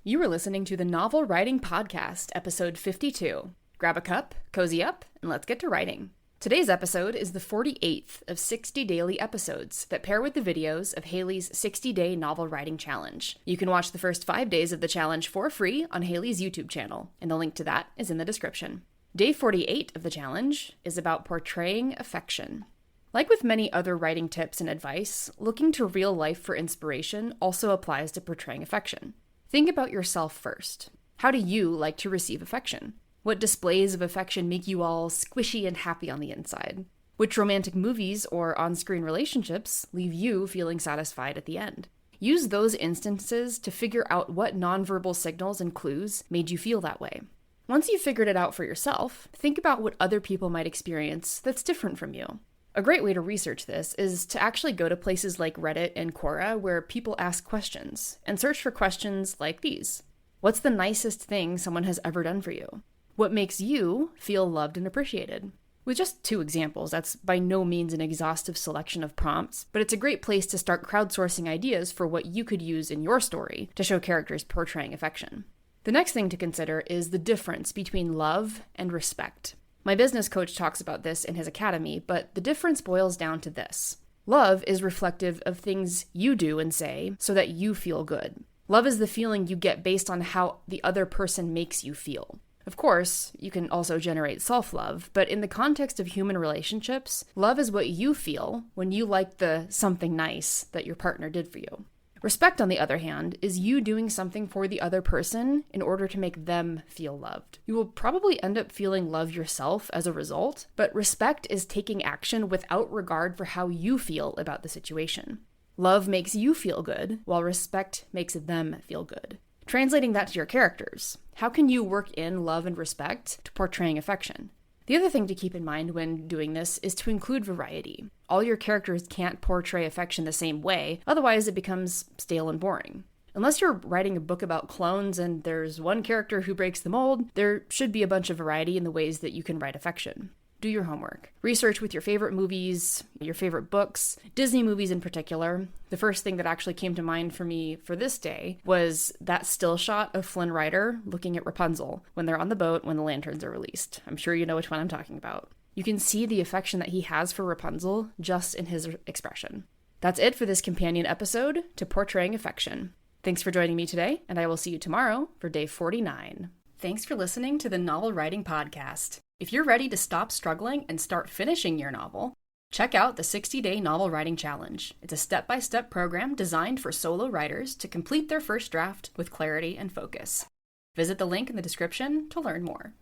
You are listening to the Novel Writing Podcast, episode 52. Grab a cup, cozy up, and let's get to writing. Today's episode is the 48th of 60 daily episodes that pair with the videos of Haley's 60-day novel writing challenge. You can watch the first 5 days of the challenge for free on Haley's YouTube channel, and the link to that is in the description. Day 48 of the challenge is about portraying affection. Like with many other writing tips and advice, looking to real life for inspiration also applies to portraying affection. Think about yourself first. How do you like to receive affection? What displays of affection make you all squishy and happy on the inside? Which romantic movies or on-screen relationships leave you feeling satisfied at the end? Use those instances to figure out what nonverbal signals and clues made you feel that way. Once you've figured it out for yourself, think about what other people might experience that's different from you. A great way to research this is to actually go to places like Reddit and Quora where people ask questions, and search for questions like these. What's the nicest thing someone has ever done for you? What makes you feel loved and appreciated? With just 2 examples, that's by no means an exhaustive selection of prompts, but it's a great place to start crowdsourcing ideas for what you could use in your story to show characters portraying affection. The next thing to consider is the difference between love and respect. My business coach talks about this in his academy, but the difference boils down to this. Love is reflective of things you do and say so that you feel good. Love is the feeling you get based on how the other person makes you feel. Of course, you can also generate self-love, but in the context of human relationships, love is what you feel when you like the something nice that your partner did for you. Respect, on the other hand, is you doing something for the other person in order to make them feel loved. You will probably end up feeling love yourself as a result, but respect is taking action without regard for how you feel about the situation. Love makes you feel good, while respect makes them feel good. Translating that to your characters, how can you work in love and respect to portraying affection? The other thing to keep in mind when doing this is to include variety. All your characters can't portray affection the same way, otherwise it becomes stale and boring. Unless you're writing a book about clones and there's one character who breaks the mold, there should be a bunch of variety in the ways that you can write affection. Do your homework. Research with your favorite movies, your favorite books, Disney movies in particular. The first thing that actually came to mind for me for this day was that still shot of Flynn Rider looking at Rapunzel when they're on the boat when the lanterns are released. I'm sure you know which one I'm talking about. You can see the affection that he has for Rapunzel just in his expression. That's it for this companion episode to Portraying Affection. Thanks for joining me today, and I will see you tomorrow for day 49. Thanks for listening to the Novel Writing Podcast. If you're ready to stop struggling and start finishing your novel, check out the 60-Day Novel Writing Challenge. It's a step-by-step program designed for solo writers to complete their first draft with clarity and focus. Visit the link in the description to learn more.